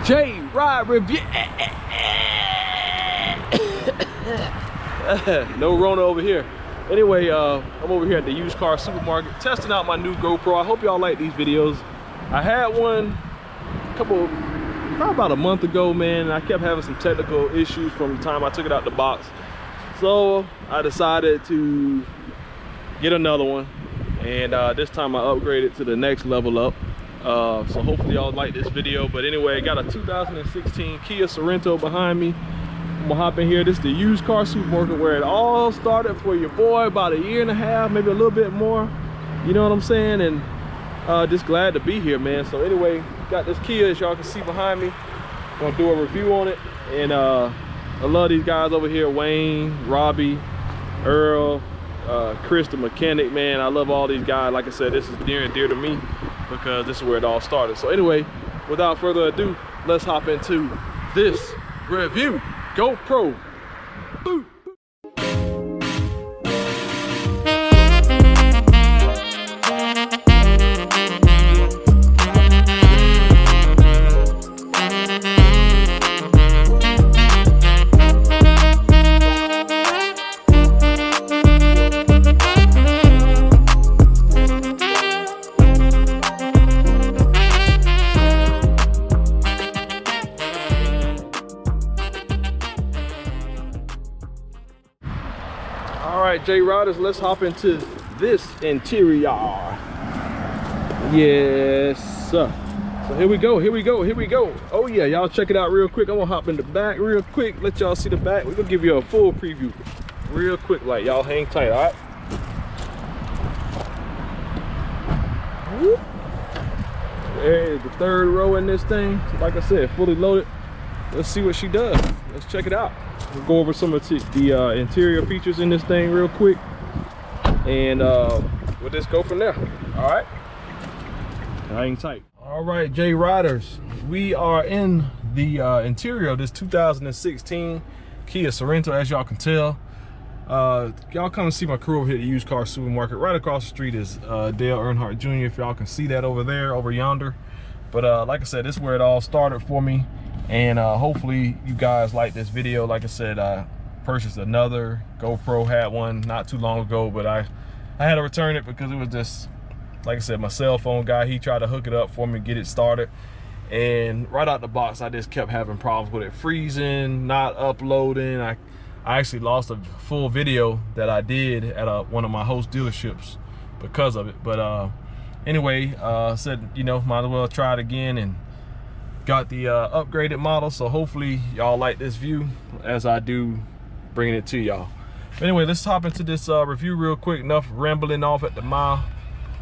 JRide review. No Rona over here. Anyway, I'm over here at the used car supermarket testing out my new GoPro. I hope y'all like these videos. I had one probably about a month ago, man, and I kept having some technical issues from the time I took it out the box. So I decided to get another one, and this time I upgraded to the next level up. So hopefully y'all like this video. But anyway, I got a 2016 Kia Sorento behind me. I'm gonna hop in here. This is the used car supermarket where it all started for your boy about 1.5 years, maybe a little bit more. You know what I'm saying? And just glad to be here, man. So anyway, got this Kia, as y'all can see behind me. I'm gonna do a review on it. And I love these guys over here, Wayne, Robbie, Earl, Chris the mechanic, man. I love all these guys. Like I said, this is near and dear to me because this is where it all started. So anyway, without further ado, let's hop into this review. GoPro. Boom. Alright, J-Riders, let's hop into this interior. Yes, sir. So here we go. Oh yeah, y'all check it out real quick. I'm gonna hop in the back real quick, let y'all see the back. We're gonna give you a full preview real quick, like y'all hang tight, alright? There's the third row in this thing. Like I said, fully loaded. Let's see what she does. Let's check it out. We'll go over some of the interior features in this thing real quick, and we'll just go from there. All right, hang tight. All right, J-Riders, we are in the interior of this 2016 Kia Sorento. As y'all can tell, y'all come and see my crew over here at the used car supermarket. Right across the street is Dale Earnhardt Jr. if y'all can see that over there, over yonder. But like I said, this is where it all started for me. And hopefully you guys like this video. Like I said, I purchased another GoPro, had one not too long ago, but I had to return it because it was just, like I said, my cell phone guy, he tried to hook it up for me, get it started. And right out the box, I just kept having problems with it freezing, not uploading. I actually lost a full video that I did at one of my host dealerships because of it. But anyway, said, you know, might as well try it again, and got the upgraded model. So hopefully y'all like this view as I do bringing it to y'all. Anyway, let's hop into this review real quick. Enough rambling off at the mile.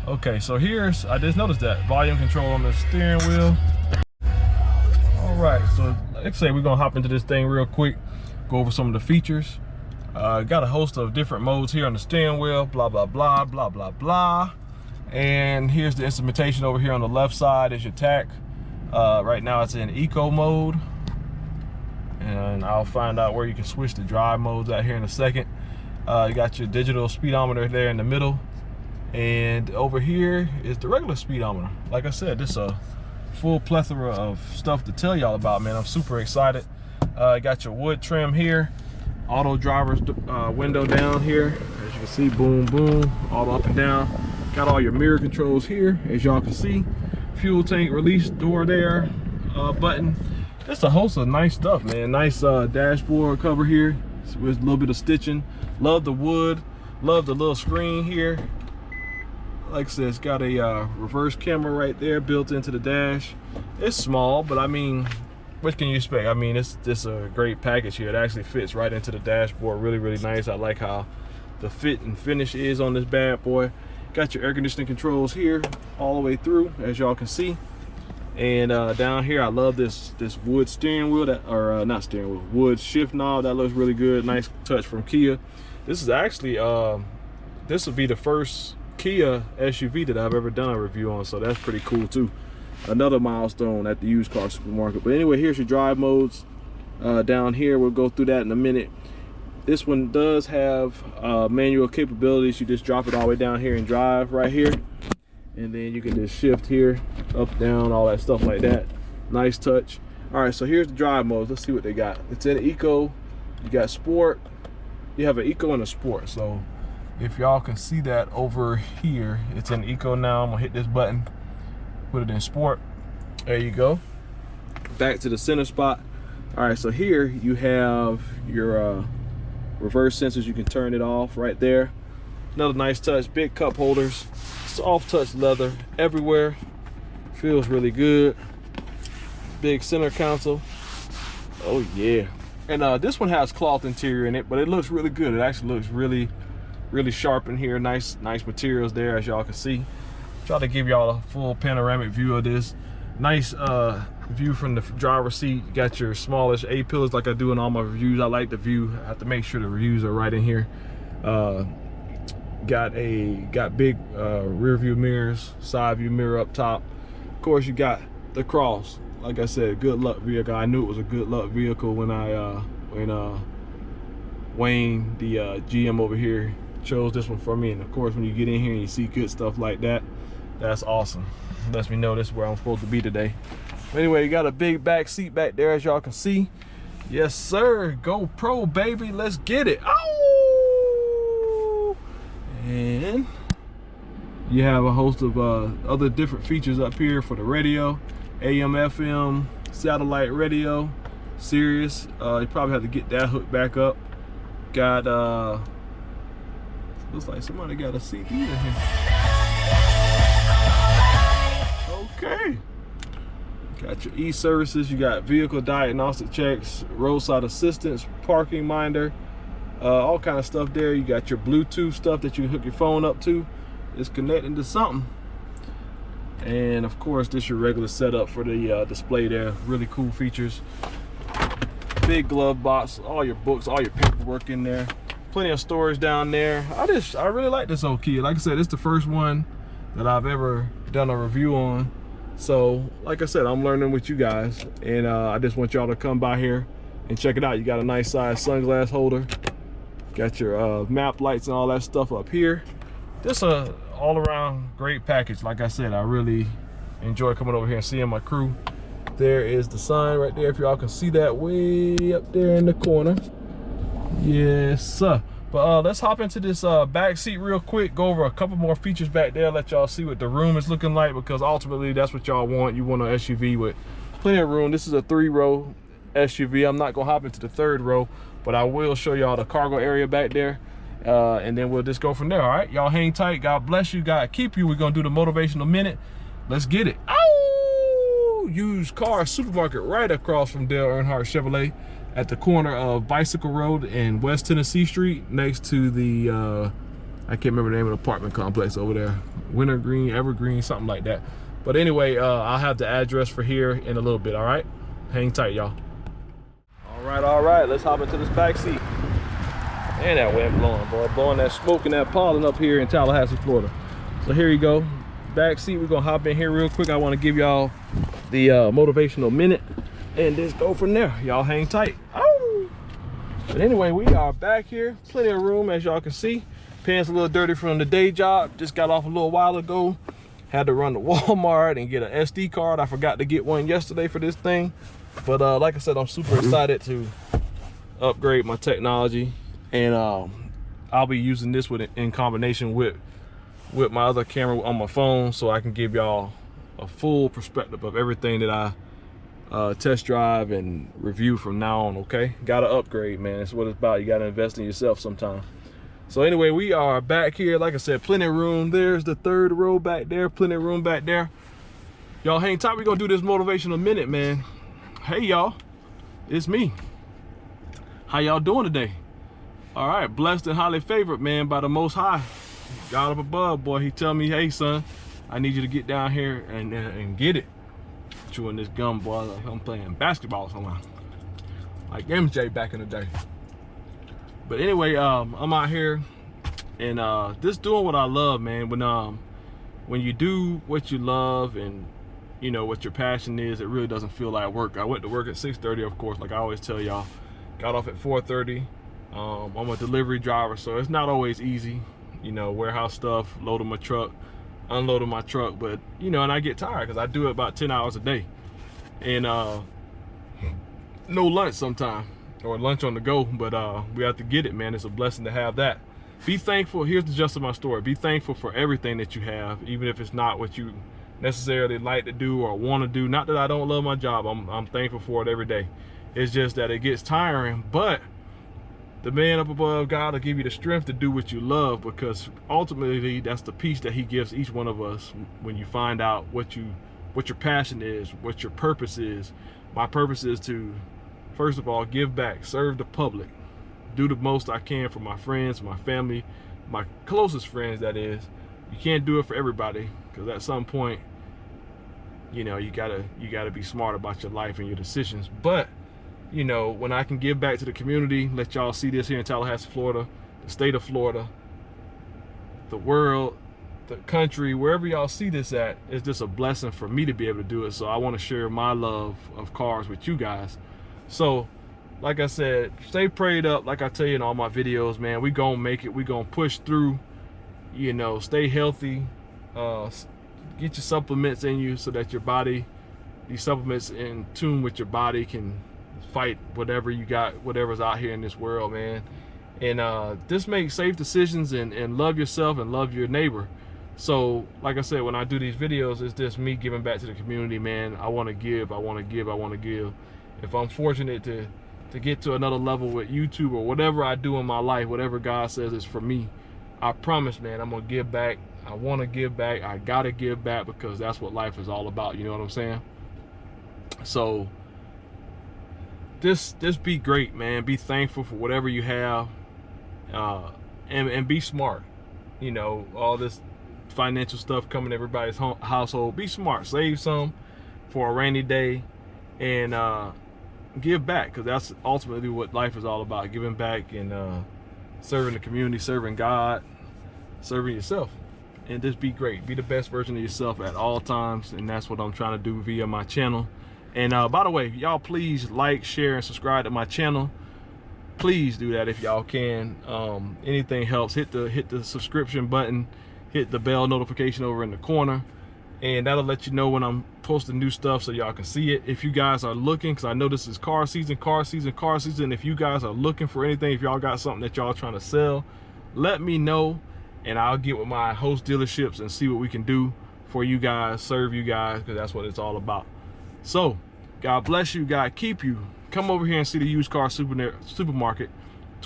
Okay, so here's, I just noticed that volume control on the steering wheel. All right, so like I say, we're gonna hop into this thing real quick, go over some of the features. Got a host of different modes here on the steering wheel, blah blah blah blah blah blah. And here's the instrumentation over here on the left side is your tack. Right now it's in eco mode, and I'll find out where you can switch the drive modes out here in a second. You got your digital speedometer there in the middle, and over here is the regular speedometer. Like I said, this is a full plethora of stuff to tell y'all about, man. I'm super excited. You got your wood trim here, auto driver's window down here, as you can see, boom boom, all up and down. Got all your mirror controls here, as y'all can see. Fuel tank release door there, button. Just a host of nice stuff, man. Nice dashboard cover here with a little bit of stitching. Love the wood, love the little screen here. Like I said, it's got a reverse camera right there built into the dash. It's small, but I mean, what can you expect? I mean, it's just a great package here. It actually fits right into the dashboard. Really, really nice. I like how the fit and finish is on this bad boy. Got your air conditioning controls here all the way through, as y'all can see. And down here, I love this wood steering wheel, that, or not steering wheel, wood shift knob. That looks really good. Nice touch from Kia. This is actually this will be the first Kia SUV that I've ever done a review on, so that's pretty cool too. Another milestone at the used car supermarket. But anyway, here's your drive modes. Down here, we'll go through that in a minute. This one does have manual capabilities. You just drop it all the way down here and drive right here, and then you can just shift here, up, down, all that stuff like that. Nice touch. All right, so here's the drive modes. Let's see what they got. It's in eco, you got sport. You have an eco and a sport. So if y'all can see that over here, it's in eco now. I'm gonna hit this button, put it in sport. There you go. Back to the center spot. All right, so here you have your reverse sensors. You can turn it off right there. Another nice touch, big cup holders, soft touch leather everywhere. Feels really good. Big center console. Oh yeah. And this one has cloth interior in it, but it looks really good. It actually looks really sharp in here. Nice materials there, as y'all can see. Try to give y'all a full panoramic view of this. Nice view from the driver's seat. You got your smallish A pillars like I do in all my reviews. I like the view. I have to make sure the reviews are right in here. Got big rear view mirrors, side view mirror up top. Of course, you got the cross. Like I said, good luck vehicle. I knew it was a good luck vehicle when Wayne, the GM over here, chose this one for me. And of course, when you get in here and you see good stuff like that, that's awesome. Lets me know this is where I'm supposed to be today. But anyway, you got a big back seat back there, as y'all can see. Yes, sir. GoPro, baby. Let's get it. Oh! And you have a host of other different features up here for the radio. AM, FM, satellite radio, Sirius. You probably have to get that hooked back up. Got, looks like somebody got a CD in here. Okay. Got your e-services. You got vehicle diagnostic checks, roadside assistance, parking minder, all kind of stuff there. You got your Bluetooth stuff that you can hook your phone up to. It's connecting to something. And of course, this is your regular setup for the display there. Really cool features. Big glove box, all your books, all your paperwork in there. Plenty of storage down there. I really like this old Kia. Like I said, it's the first one that I've ever done a review on. So, like I said, I'm learning with you guys, and I just want y'all to come by here and check it out. You got a nice size sunglass holder. Got your map lights and all that stuff up here. Just a all-around great package. Like I said, I really enjoy coming over here and seeing my crew. There is the sign right there, if y'all can see that way up there in the corner. Yes, sir. But let's hop into this back seat real quick, go over a couple more features back there, let y'all see what the room is looking like, because ultimately that's what y'all want. You want an SUV with plenty of room. This is a 3-row SUV. I'm not gonna hop into the 3rd row, but I will show y'all the cargo area back there. And then we'll just go from there. All right, y'all hang tight. God bless you. God keep you. We're gonna do the motivational minute. Let's get it. Oh, used car supermarket right across from Dale Earnhardt Chevrolet at the corner of Bicycle Road and West Tennessee Street, next to the I can't remember the name of the apartment complex over there, Wintergreen, Evergreen, something like that. But anyway, I'll have the address for here in a little bit. All right, hang tight, y'all. All right, let's hop into this back seat. And that wind blowing, boy. Blowing that smoke and that pollen up here in Tallahassee, Florida. So here you go. Back seat, we're gonna hop in here real quick. I wanna give y'all the motivational minute and just go from there. Y'all hang tight. Oh! But anyway, we are back here. Plenty of room, as y'all can see. Pants a little dirty from the day job. Just got off a little while ago. Had to run to Walmart and get an SD card. I forgot to get one yesterday for this thing. But like I said, I'm super excited to upgrade my technology. And I'll be using this in combination with my other camera on my phone, so I can give y'all a full perspective of everything that I test drive and review from now on. Okay, gotta upgrade, man. That's what it's about. You gotta invest in yourself sometime. So anyway, we are back here. Like I said, plenty of room. There's the 3rd row back there. Plenty of room back there. Y'all hang tight. We're gonna do this motivational minute, man. Hey y'all, it's me. How y'all doing today? All right, blessed and highly favored, man, by the Most High. God up above, boy. He tell me, hey, son, I need you to get down here and get it. Chewing this gum, boy, like I'm playing basketball somewhere. Like MJ back in the day. But anyway, I'm out here and just doing what I love, man. When you do what you love and you know what your passion is, it really doesn't feel like work. I went to work at 6:30, of course, like I always tell y'all. Got off at 4:30. I'm a delivery driver, so it's not always easy, you know, warehouse stuff, loading my truck, unloading my truck, but you know, and I get tired because I do it about 10 hours a day. And no lunch sometime, or lunch on the go, but we have to get it, man. It's a blessing to have that. Be thankful. Here's the gist of my story. Be thankful for everything that you have, even if it's not what you necessarily like to do or want to do. Not that I don't love my job. I'm thankful for it every day. It's just that it gets tiring, but the man up above, God, will give you the strength to do what you love, because ultimately that's the peace that he gives each one of us when you find out what your passion is, what your purpose is. My purpose is to, first of all, give back, serve the public, do the most I can for my friends, my family, my closest friends, that is. You can't do it for everybody, because at some point, you know, you gotta be smart about your life and your decisions. But you know, when I can give back to the community, let y'all see this here in Tallahassee, Florida, the state of Florida, the world, the country, wherever y'all see this at, it's just a blessing for me to be able to do it. So I want to share my love of cars with you guys. So like I said, stay prayed up. Like I tell you in all my videos, man, we gonna make it. We gonna push through. You know, stay healthy. Get your supplements in you so that your body, these supplements in tune with your body, can fight whatever you got, whatever's out here in this world, man. And just make safe decisions and love yourself and love your neighbor. So like I said, when I do these videos, it's just me giving back to the community, man. I want to give, I want to give, I want to give. If I'm fortunate to get to another level with YouTube or whatever I do in my life, whatever God says is for me, I promise, man, I'm gonna give back. I want to give back. I gotta give back, because that's what life is all about. You know what I'm saying? So just be great, man. Be thankful for whatever you have, and be smart. You know, all this financial stuff coming to everybody's household. Be smart. Save some for a rainy day, and give back, because that's ultimately what life is all about. Giving back and serving the community, serving God, serving yourself. And just be great. Be the best version of yourself at all times, and that's what I'm trying to do via my channel. And by the way, y'all please like, share, and subscribe to my channel. Please do that if y'all can. Anything helps. Hit the subscription button, hit the bell notification over in the corner, and that'll let you know when I'm posting new stuff, so y'all can see it. If you guys are looking, because I know this is car season, if you guys are looking for anything, if y'all got something that y'all trying to sell, let me know, and I'll get with my host dealerships and see what we can do for you guys, serve you guys, because that's what it's all about. So God bless you, God keep you. Come over here and see the used car supermarket,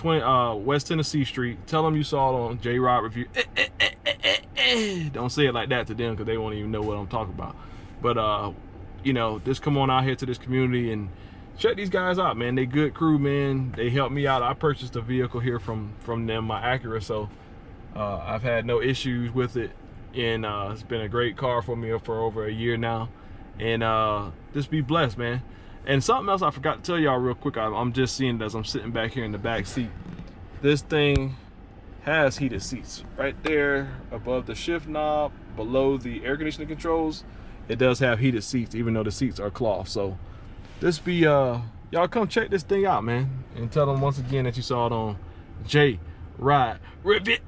West Tennessee Street. Tell them you saw it on JRideReviews. Don't say it like that to them, because they won't even know what I'm talking about. But you know, just come on out here to this community and check these guys out, man. They good crew, man. They helped me out. I purchased a vehicle here from them, my Acura, so I've had no issues with it, and it's been a great car for me for over a year now. And just be blessed, man. And something else I forgot to tell y'all real quick, I'm just seeing it as I'm sitting back here in the back seat. This thing has heated seats right there above the shift knob, below the air conditioning controls. It does have heated seats, even though the seats are cloth. So this be y'all come check this thing out, man, and tell them once again that you saw it on JRideReviews.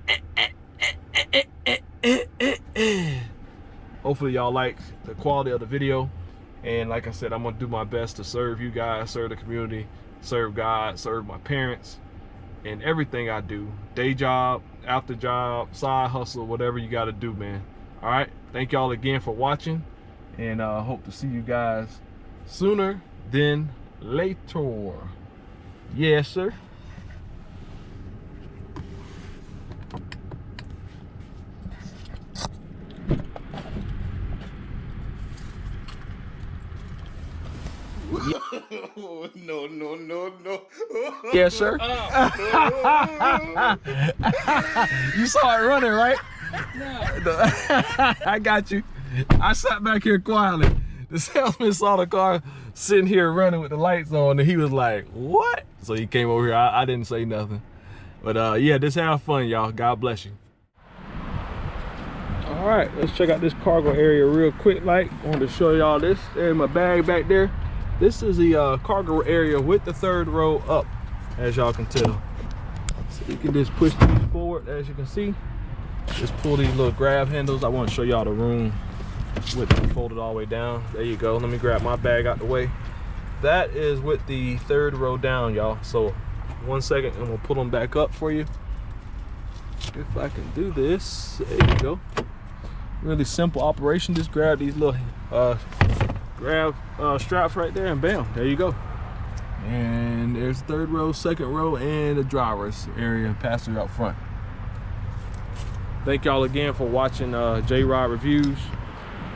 Hopefully y'all like the quality of the video, and like I said, I'm gonna do my best to serve you guys, serve the community, serve God, serve my parents, and everything I do, day job, after job, side hustle, whatever you got to do, man. All right, thank y'all again for watching, and hope to see you guys sooner than later. Yes, sir. No. Yes, sir. You saw it running, right? No. I got you. I sat back here quietly. The salesman saw the car sitting here running with the lights on, and he was like, what? So he came over here. I didn't say nothing. But yeah, just have fun, y'all. God bless you. All right, let's check out this cargo area real quick. I wanted to show y'all this. There's my bag back there. This is the cargo area with the third row up, as y'all can tell. So you can just push these forward, as you can see. Just pull these little grab handles. I want to show y'all the room with it folded all the way down. There you go. Let me grab my bag out the way. that is with the third row down, y'all. So 1 second, and we'll pull them back up for you. If I can do this, there you go. Really simple operation. Just grab these little straps right there, and bam, there you go. And there's third row, second row, and the driver's area, passenger out front. Thank y'all again for watching JRideReviews.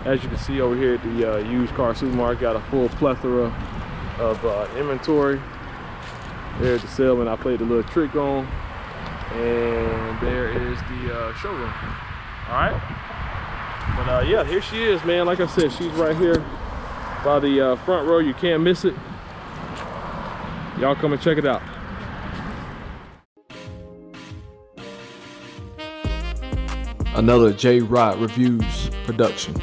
As you can see over here at the used car supermarket, got a full plethora of inventory. There's the salesman I played a little trick on, and there is the showroom. All right. But yeah, here she is, man. Like I said, she's right here by the front row. You can't miss it. Y'all come and check it out. Another JRideReviews production.